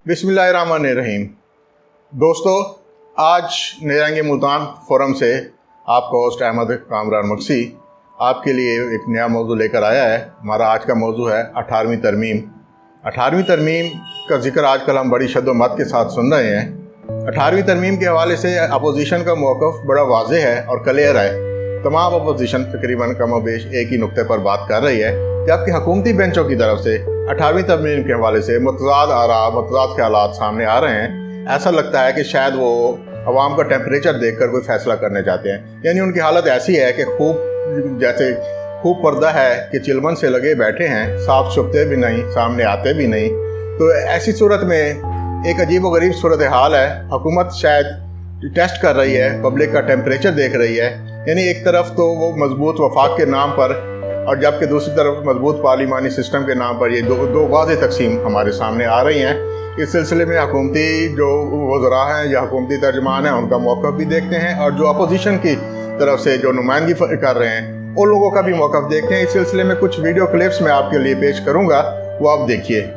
बिस्मिल्लाहिर्रहमानिर्रहीम। दोस्तों, आज निरंगे मुल्तान फोरम से आपका होस्ट अहमद कामरान मक्सी आपके लिए एक नया मौजू लेकर आया है। हमारा आज का मौजू है 18वीं तरमीम। 18वीं तरमीम का जिक्र आजकल हम बड़ी शद्दोमत के साथ सुन रहे हैं। 18वीं तरमीम के हवाले से अपोजिशन का मौक़िफ़ बड़ा वाज़ेह है और क्लियर है। तमाम अपोजिशन तकरीबन कमोबेश एक ही नुक्ते पर बात कर रही है, जबकि हुकूमती बेंचों की तरफ से 18वीं तरमीम के हवाले से मुतज़ाद आरा, मुतज़ाद ख़यालात सामने आ रहे हैं। ऐसा लगता है कि शायद वो अवाम का टेम्परेचर देखकर कोई फ़ैसला करने चाहते हैं। यानी उनकी हालत ऐसी है कि खूब पर्दा है कि चिलमन से लगे बैठे हैं, साफ छुपते भी नहीं, सामने आते भी नहीं। तो ऐसी सूरत में एक अजीब व गरीब सूरत हाल है। हुकूमत शायद टेस्ट कर रही है, पब्लिक का टेम्परेचर देख रही है। यानी एक तरफ तो वो मजबूत वफाक के नाम पर, और जबकि दूसरी तरफ मजबूत पार्लिमानी सिस्टम के नाम पर ये दो वाज़ेह तकसीम हमारे सामने आ रही हैं। इस सिलसिले में हुकूमती जो वज़रा हैं या हुकूमती तर्जमान हैं उनका मौक़िफ़ भी देखते हैं, और जो अपोजिशन की तरफ से जो नुमाइंदगी कर रहे हैं उन लोगों का भी मौक़िफ़ देखते हैं। इस सिलसिले में कुछ वीडियो क्लिप्स मैं आपके लिए पेश करूँगा, वो आप देखिए।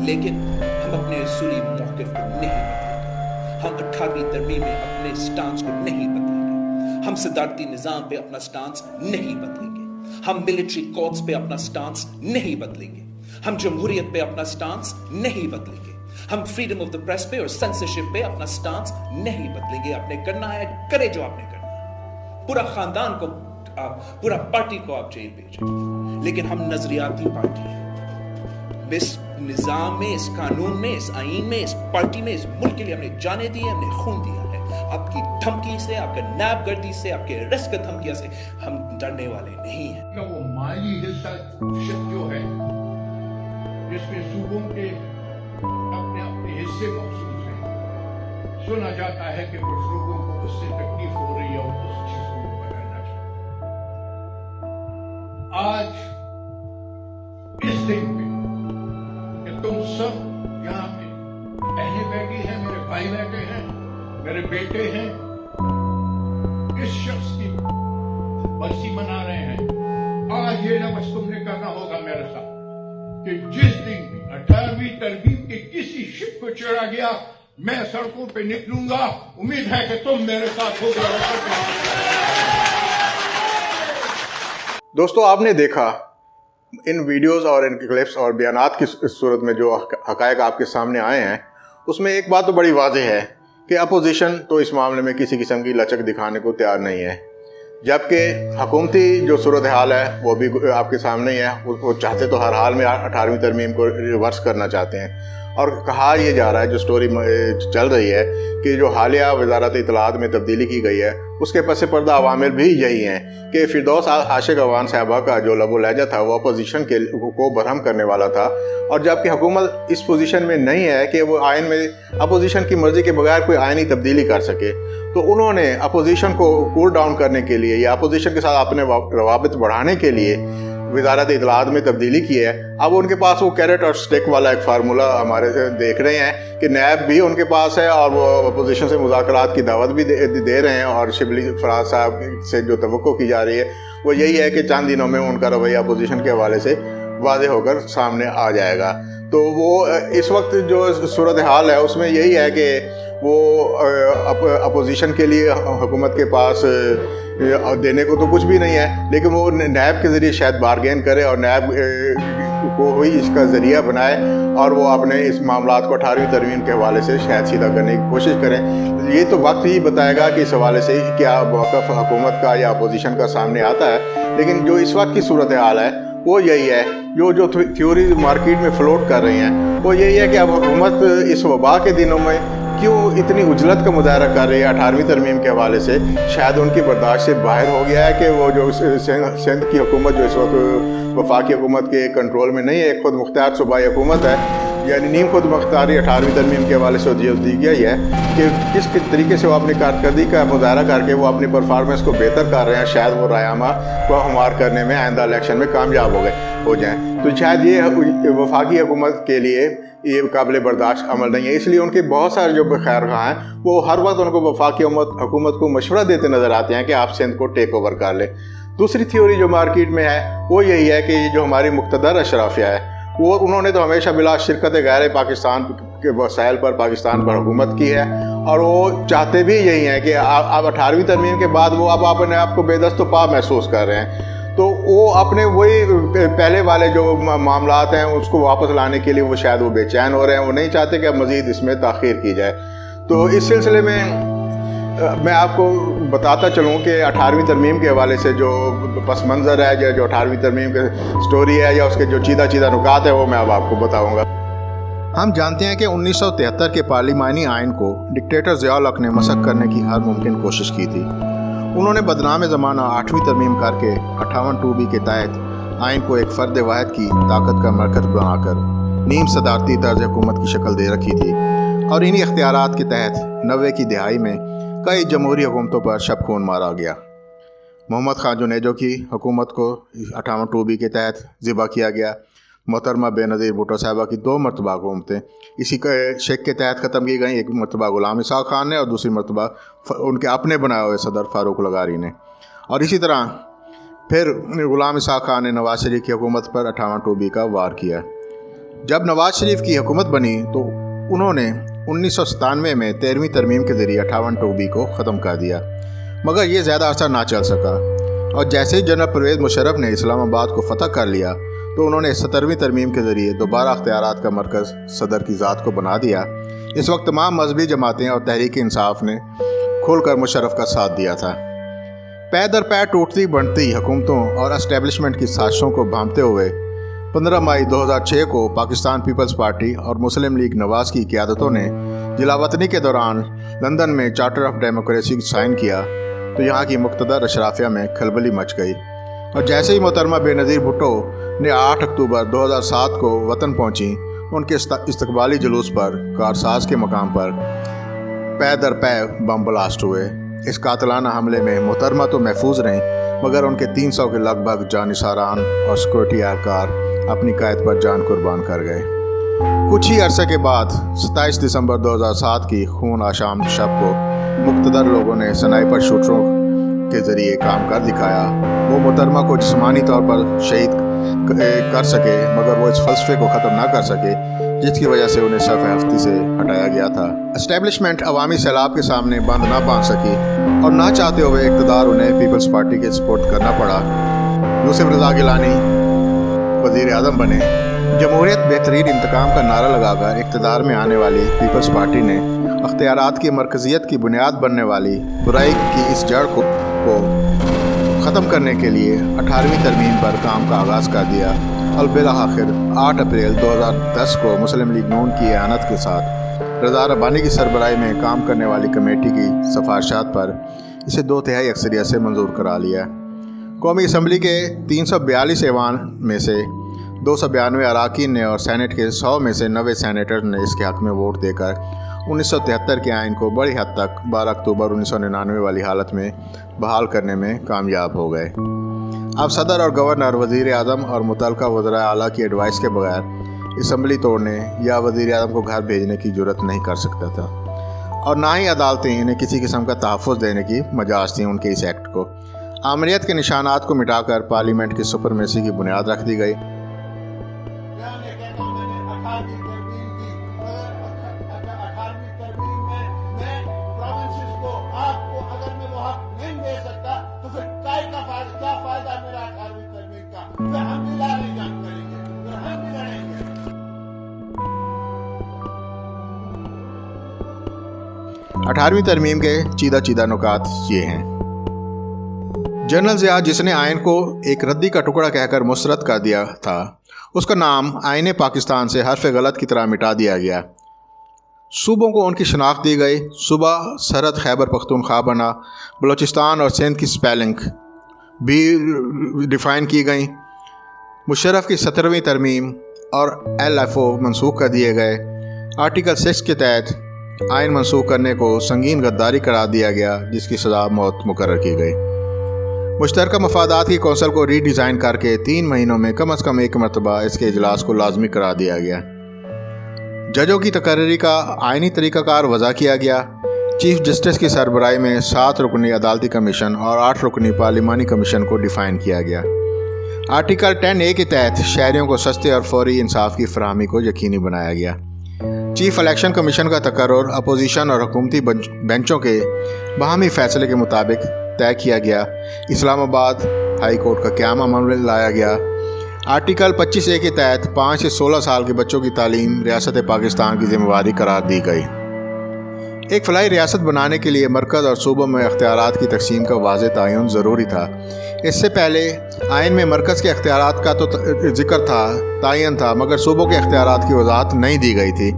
लेकिन हम अपने उसूली मौक़िफ़ को नहीं बदलेंगे। हम 18वीं तरमीम में अपने स्टांस को नहीं बदलेंगे। हम सदारती निज़ाम पे अपना स्टांस नहीं बदलेंगे। हम मिलिट्री कोर्ट्स पे अपना स्टांस नहीं बदलेंगे। हम जमहूरियत पे अपना स्टांस नहीं बदलेंगे। हम फ्रीडम ऑफ द प्रेस पे और सेंसरशिप पे अपना स्टांस नहीं बदलेंगे। आपने करना है, करे जो आपने करना है। पूरा खानदान को, पूरा पार्टी को आप जेल भेजें, लेकिन हम नजरियाती पार्टी हैं। इस निजाम में, इस कानून में, इस आईन में, इस पार्टी में, इस मुल्क के लिए हमने जाने दी है, हमने खून दिया है। आपकी धमकी से, आपके नैबगर्दी से, आपके अरेस्ट का धमकिया से हम डरने वाले नहीं हैं। का वो माली हिस्सा जो है जिसमें सूबों के अपने अपने हिस्से मखसूस हैं, सुना जाता है कि कुछ लोगों को उससे तकलीफ हो रही है और उस चीज को बदलना चाहिए। आज इस दिन पे तुम सब यहाँ पे बहनें बैठी हैं, मेरे भाई बैठे हैं, मेरे बेटे हैं, इस शख्स की बरसी मना रहे हैं। आज ये लफ्ज़ तुमने करना होगा मेरे साथ कि जिस दिन भी 18वीं तरमीम के किसी शिप को चढ़ा गया, मैं सड़कों पे निकलूंगा। उम्मीद है कि तुम मेरे साथ होगे। दोस्तों, आपने देखा इन वीडियोस और इन क्लिप्स और बयानात की सूरत में जो हक़ाइक़ आपके सामने आए हैं, उसमें एक बात तो बड़ी वाज़ेह है कि अपोजिशन तो इस मामले में किसी किस्म की लचक दिखाने को तैयार नहीं है, जबकि हुकूमती जो सूरत हाल है वो भी आपके सामने ही है। वो चाहते तो हर हाल में 18वीं तरमीम को रिवर्स करना चाहते हैं। और कहा यह जा रहा है, जो स्टोरी चल रही है, कि जो हालिया वजारत इत्तलात में तब्दीली की गई है उसके पस पर्दा अवामिल भी यही हैं कि फिरदौस आशिक अवान साहबा का जो लबो लहजा था वो अपोजिशन को बरहम करने वाला था। और जबकि हुकूमत इस पोजीशन में नहीं है कि वो आइन में अपोजिशन की मर्ज़ी के बगैर कोई आइनी तब्दीली कर सके, तो उन्होंने अपोजिशन को कूल डाउन करने के लिए या अपोजिशन के साथ अपने रवाबित बढ़ाने के लिए वजारत इत्तलात में तब्दीली की है। अब उनके पास वो कैरेट और स्टिक वाला एक फार्मूला हमारे से देख रहे हैं कि नैब भी उनके पास है और वो अपोजिशन से मुज़ाकरात की दावत भी दे रहे हैं। और शिबली फराज साहब से जो तवक्को की जा रही है वो यही है कि चंद दिनों में उनका रवैया अपोजिशन के हवाले से वाज़ेह होकर सामने आ जाएगा। तो वो इस वक्त जो सूरत हाल है उसमें यही है कि वो अपोजिशन के लिए हुकूमत के पास देने को तो कुछ भी नहीं है, लेकिन वो नैब के ज़रिए शायद बारगेन करे और नैब को ही इसका ज़रिया बनाए और वो अपने इस मामलात को 18वीं तरमीम के हवाले से शायद सीधा करने की कोशिश करें। ये तो वक्त ही बताएगा कि इस हवाले से क्या मौक़िफ़ हुकूमत का या अपोजिशन का सामने आता है। लेकिन जो इस वक्त की सूरत हाल है वो यही है जो थ्योरी मार्केट में फ्लोट कर रही हैं वो यही है कि अब हुकूमत इस वबा के दिनों में क्यों इतनी उजलत का मुजाहरा कर रही है 18वीं तरमीम के हवाले से। शायद उनकी बर्दाश्त से बाहर हो गया है कि वो जो सिंध की हुकूमत जो इस वक्त वफाकी हुकूमत के कंट्रोल में नहीं है, एक खुद मुख्तार सूबाई हुकूमत है, यानी नीम खुद मुख्तारी 18वीं तरमीम के हवाले से दी गई है कि किस तरीके से वो अपनी कारकर्दगी का मुजाहरा करके वो अपनी परफॉर्मेंस को बेहतर कर रहे हैं। शायद वो रायामा को हमार करने में आइंदा इलेक्शन में कामयाब हो जाएँ। तो शायद ये वफाकी हुकूमत के लिए ये काबिल बर्दाश्त अमल नहीं है। इसलिए उनके बहुत सारे जो खैरख्वाह हैं वो हर वक्त उनको वफाकी हुकूमत को मशवरा देते नज़र आते हैं कि आप सिंध को टेक ओवर कर लें। दूसरी थ्योरी जो मार्केट में है वो यही है कि जो हमारी मुक़्तदर अशराफिया है वो उन्होंने तो हमेशा बिला शिरकत गैर पाकिस्तान के वसाइल पर पाकिस्तान पर हुकूमत की है, और वो चाहते भी यही हैं कि आप 18वीं तरमीम के बाद वो अब अपने आप को बेदस्त पा महसूस कर रहे हैं। तो वो अपने वही पहले वाले जो मामलात हैं उसको वापस लाने के लिए वो शायद वो बेचैन हो रहे हैं, वो नहीं चाहते कि अब मज़ीद इसमें ताख़ीर की जाए। तो इस सिलसिले में मैं आपको बताता चलूँ कि 18वीं तरमीम के हवाले से जो पस मंज़र है, जो 18वीं तरमीम की स्टोरी है या उसके जो चीदा नुकात है वो मैं अब आपको बताऊँगा। हम जानते हैं कि 1973 के पार्लिमानी आइन को डिक्टेटर ज़िया-उल हक ने मसख करने की हर मुमकिन कोशिश की थी। उन्होंने बदनाम ज़माना 8वीं तरमीम करके 58(2)B के तहत आइन को एक फ़र्द वाहिद की ताकत का मरकज़ बनाकर नीम सदारती तर्ज हुकूमत की शक्ल दे रखी थी, और इन्हीं इख्तियारात के तहत 90 की दिहाई में कई जमहूरी हुकूमतों पर शब खून मारा गया। मोहम्मद खान जुनेजो की हुकूमत को 58(2)B के तहत ज़िबा किया गया। मोहतरमा बेनज़ीर भुट्टो साहिबा की 2 मरतबा हुकूमतें इसी शेख के तहत ख़त्म की गई। एक मरतबा ग़ुलाम इसहाक़ खान ने और दूसरी मरतबा उनके अपने बनाए हुए सदर फ़ारूक लगारी ने। और इसी तरह फिर ग़ुलाम इसहाक़ खान ने नवाज़ शरीफ की हुकूमत पर 58(2)B का वार किया। जब नवाज़ शरीफ की हुकूमत बनी तो उन्होंने 1997 में 13वीं तरमीम के ज़रिए 58(2)B को ख़त्म कर दिया, मगर ये ज़्यादा अर्सा ना चल सका। और जैसे ही जनरल परवेज़ मुशर्रफ ने इस्लामाबाद को फ़तह कर लिया तो उन्होंने 17वीं तरमीम के ज़रिए दोबारा अख्तियारात का मरकज़ सदर की ज़ात को बना दिया। इस वक्त तमाम मजहबी जमातें और तहरीक इंसाफ ने खुलकर मुशर्रफ का साथ दिया था। पै दर पै टूटती बढ़ती हुकूमतों और एस्टेब्लिशमेंट की साजिशों को भांपते हुए 15 मई 2006 को पाकिस्तान पीपल्स पार्टी और मुस्लिम लीग नवाज़ की क़यादतों ने जिलावतनी के दौरान लंदन में चार्टर ऑफ डेमोक्रेसी साइन किया तो यहाँ की मुक़्तदर अशराफिया में खलबली मच गई। और जैसे ही मोहतरमा बेनज़ीर भुट्टो ने 8 अक्टूबर 2007 को वतन पहुँची, उनके इस्तकबाली जुलूस पर कारसाज के मकाम पर पै दर पै बम ब्लास्ट हुए। इस कातलाना हमले में मोहतरमा तो महफूज रहीं, मगर उनके 300 के लगभग जानिसारान और सिक्योरिटी एहलकार अपनी कैद पर जान कुर्बान कर गए। कुछ ही अरसे के बाद 27 दिसंबर 2007 की खून आशाम शब को मुक़्तदर लोगों ने स्नाइपर शूटरों के ज़रिए काम कर दिखाया। वो मोहतरमा को जिस्मानी तौर पर शहीद कर सके, मगर वो इस फ़लसफ़े को ख़त्म ना कर सके जिसकी वजह से उन्हें सफ़ हफ्ती से हटाया गया था। एस्टेब्लिशमेंट अवामी सैलाब के सामने बंद ना बांध सकी और ना चाहते हुए इक़्तिदार उन्हें पीपल्स पार्टी के सपोर्ट करना पड़ा। यूसुफ रज़ा गिलानी वज़ीर आज़म बने। जमहूरियत बेहतरीन इंतकाम का नारा लगाकर इक़्तिदार में आने वाली पीपल्स पार्टी ने अख्तियारात की मरकज़ियत की बुनियाद बनने वाली बुराई की इस जड़ को ख़त्म करने के लिए 18वीं तरमीम पर काम का आगाज़ कर दिया और बिलाखिर 8 अप्रैल 2010 को मुस्लिम लीग नून की एआनत के साथ रज़ा रब्बानी की सरबराही में काम करने वाली कमेटी की सिफारिशात पर इसे 2/3 अक्सरियत से मंजूर करा लिया। कौमी असम्बली के 342 ऐवान में से 292 अरकान ने और सेनेट के 100 में से 90 सेनेटर ने इसके हक़ में वोट देकर 1973 के आइन को बड़ी हद तक 12 अक्टूबर 1999 वाली हालत में बहाल करने में कामयाब हो गए। अब सदर और गवर्नर वज़ीर आज़म और मुतल्लिका वज़राए आला की एडवाइस के बगैर असम्बली तोड़ने या वज़ीर आज़म को घर भेजने की जुर्रत नहीं कर सकता था, और ना ही अदालतें इन्हें किसी किस्म का तहफ़्फ़ुज़ देने की मजाज थी उनके इस एक्ट को। आमरीत के निशानात को मिटाकर पार्लियामेंट की सुपरमेसी की बुनियाद रख दी गई। अठारहवीं तरमीम के चीदा नुकात ये हैं। जनरल ज़िया जिसने आयन को एक रद्दी का टुकड़ा कहकर मुस्तरद कर दिया था, اس کا نام آئین پاکستان سے حرف غلط کی طرح مٹا دیا گیا۔ صوبوں کو ان کی شناخت دی گئی۔ صوبہ سرحد خیبر پختونخوا بنا۔ بلوچستان اور سندھ کی سپیلنگ بھی ڈیفائن کی گئیں۔ مشرف کی 17ویں ترمیم اور LFO منسوخ کر دیے گئے۔ آرٹیکل 6 کے تحت آئین منسوخ کرنے کو سنگین غداری قرار دیا گیا، جس کی سزا موت مقرر کی گئی۔ مشترکہ مفادات کی کونسل کو ری ڈیزائن کر کے 3 مہینوں میں کم از کم 1 مرتبہ اس کے اجلاس کو لازمی قرار دیا گیا۔ ججوں کی تقرری کا آئینی طریقہ کار وضع کیا گیا۔ چیف جسٹس کی سربراہی میں 7 رکنی عدالتی کمیشن اور 8 رکنی پارلیمانی کمیشن کو ڈیفائن کیا گیا۔ آرٹیکل 10A کے تحت شہریوں کو سستے اور فوری انصاف کی فراہمی کو یقینی بنایا گیا۔ چیف الیکشن کمیشن کا تقرر اپوزیشن اور حکومتی بینچوں کے باہمی فیصلے کے مطابق طے کیا گیا۔ اسلام آباد ہائی کورٹ کا قیام عمل میں لایا گیا۔ آرٹیکل 25A کے تحت 5 سے 16 سال کے بچوں کی تعلیم ریاست پاکستان کی ذمہ داری قرار دی گئی۔ ایک فلاحی ریاست بنانے کے لیے مرکز اور صوبوں میں اختیارات کی تقسیم کا واضح تعین ضروری تھا۔ اس سے پہلے آئین میں مرکز کے اختیارات کا تو ذکر تھا، تعین تھا، مگر صوبوں کے اختیارات کی وضاحت نہیں دی گئی تھی۔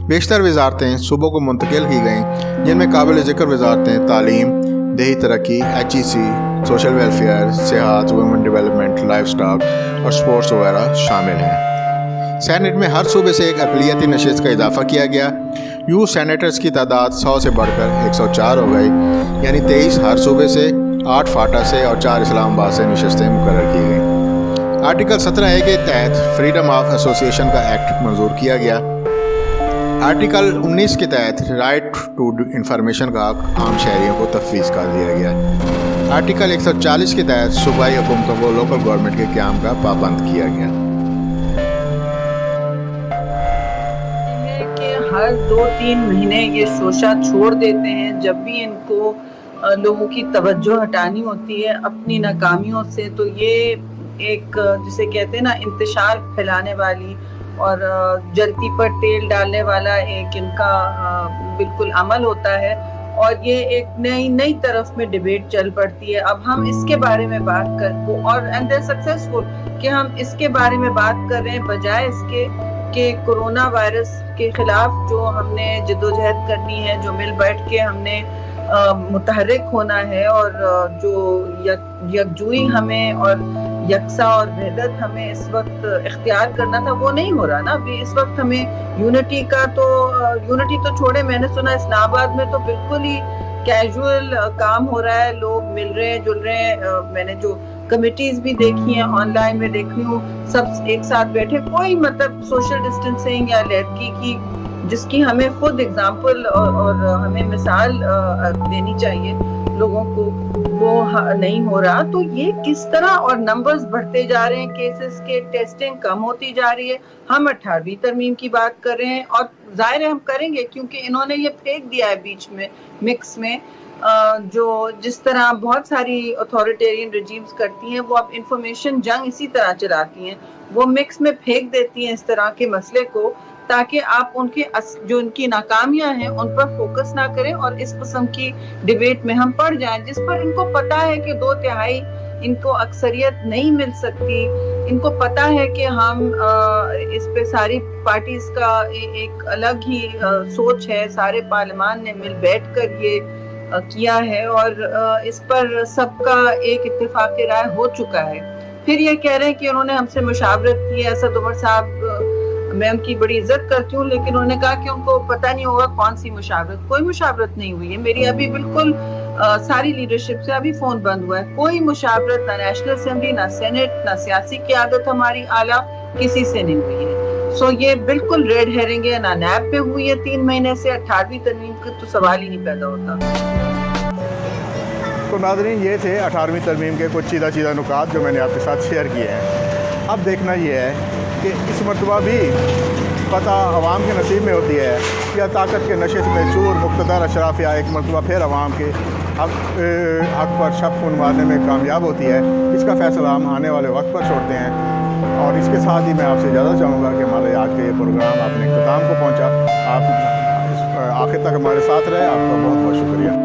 بیشتر وزارتیں صوبوں کو منتقل کی گئیں، جن میں قابل ذکر وزارتیں تعلیم، دیہی ترقی، HEC، سوشل ویلفیئر، صحت، ویمن ڈیولپمنٹ، لائف سٹاک اور سپورٹس وغیرہ شامل ہیں۔ سینٹ میں ہر صوبے سے ایک اقلیتی نشست کا اضافہ کیا گیا۔ یوتھ سینیٹرز کی تعداد 100 سے بڑھ کر 104 ہو گئی، یعنی 23 ہر صوبے سے، 8 فاٹا سے اور 4 اسلام آباد سے نشستیں مقرر کی گئیں۔ آرٹیکل 17A کے تحت فریڈم آف ایسوسیشن کا ایکٹ منظور کیا گیا۔ آرٹیکل 19 کے تحت رائٹ ٹو انفارمیشن کا حق عام شہریوں کو تفویض کر دیا گیا۔ آرٹیکل 140 کے تحت صوبائی حکومتوں کو لوکل گورنمنٹ کے قیام کا پابند کیا گیا۔ ہر 2-3 مہینے یہ شوشہ چھوڑ دیتے ہیں جب بھی ان کو لوگوں کی توجہ ہٹانی ہوتی ہے اپنی ناکامیوں سے، تو یہ ایک جسے کہتے ہیں نا انتشار پھیلانے والی اور جلتی پر تیل ڈالنے والا ایک ان کا بالکل عمل ہوتا ہے، اور یہ ایک نئی طرف میں ڈیبیٹ چل پڑتی ہے۔ اب ہم اس کے بارے میں بات اور اینڈ دے سکسیسفل کہ ہم اس کے بارے میں بات کر رہے ہیں، بجائے اس کے کہ کورونا وائرس کے خلاف جو ہم نے جدوجہد کرنی ہے، جو مل بیٹھ کے ہم نے متحرک ہونا ہے، اور جو یکجوئی ہمیں اور یکساں اور وحدت ہمیں اس وقت اختیار کرنا تھا، وہ نہیں ہو رہا نا۔ ابھی اس وقت ہمیں یونٹی تو چھوڑے، میں نے سنا اسلام آباد میں تو بالکل ہی کیجول کام ہو رہا ہے، لوگ مل رہے ہیں، جل رہے ہیں۔ میں نے جو کمیٹیز بھی دیکھی ہیں، آن لائن میں دیکھ رہی ہوں، سب ایک ساتھ بیٹھے، کوئی مطلب سوشل ڈسٹینسنگ یا لڑکی کی جس کی ہمیں خود اگزامپل اور ہمیں مثال دینی چاہیے لوگوں کو، وہ نہیں ہو رہا۔ تو یہ کس طرح، اور نمبرز بڑھتے جا رہے ہیں کیسز کے، ٹیسٹنگ کم ہوتی جا رہی ہے۔ ہم 18ویں ترمیم کی بات کر رہے ہیں، اور ظاہر ہے ہم کریں گے کیونکہ انہوں نے یہ پھینک دیا ہے بیچ میں مکس میں، جو جس طرح بہت ساری اتھارٹیرین رجیمز کرتی ہیں، وہ اب انفارمیشن جنگ اسی طرح چلاتی ہیں، وہ مکس میں پھینک دیتی ہیں اس طرح کے مسئلے کو، تاکہ آپ جو ان کی ناکامیاں ہیں ان پر فوکس نہ کریں اور اس قسم کی ڈیبیٹ میں ہم پڑ جائیں، جس پر ان کو پتا ہے کہ 2/3 ان کو اکثریت نہیں مل سکتی۔ ان کو پتا ہے کہ ہم اس پہ ساری پارٹیز کا ایک الگ ہی سوچ ہے، سارے پارلیمان نے مل بیٹھ کر یہ کیا ہے، اور اس پر سب کا ایک اتفاق رائے ہو چکا ہے۔ پھر یہ کہہ رہے ہیں کہ انہوں نے ہم سے مشاورت کی ہے۔ اسد عمر صاحب، میں ان کی بڑی عزت کرتی ہوں، لیکن انہوں نے کہا کہ ان کو پتہ نہیں ہوگا کون سی مشاورت۔ کوئی مشاورت نہیں ہوئی ہے میری، ابھی بالکل ساری لیڈرشپ سے ابھی فون بند ہوا ہے، کوئی مشاورت نہ نیشنل اسمبلی، نہ سینٹ، نہ سیاسی قیادت ہماری اعلیٰ کسی سے نہیں ہوئی ہے۔ سو یہ بالکل ریڈ ہیرنگ ہے، نہ نیب پہ ہوئی ہے 3 مہینے سے، 18ویں ترمیم کا تو سوال ہی نہیں پیدا ہوتا۔ تو ناظرین، یہ تھے 18ویں ترمیم کے کچھ چیدہ نکات جو میں نے آپ کے ساتھ شیئر کیے ہیں۔ اب دیکھنا یہ ہے کہ اس مرتبہ بھی فتح عوام کے نصیب میں ہوتی ہے یا طاقت کے نشے میں چور مقتدر اشرافیہ ایک مرتبہ پھر عوام کے حق پر شب خون مارنے میں کامیاب ہوتی ہے۔ اس کا فیصلہ ہم آنے والے وقت پر چھوڑتے ہیں، اور اس کے ساتھ ہی میں آپ سے اجازت چاہوں گا کہ ہمارے آج کا یہ پروگرام اپنے اختتام کو پہنچا۔ آپ آخر تک ہمارے ساتھ رہے، آپ کا بہت بہت شکریہ۔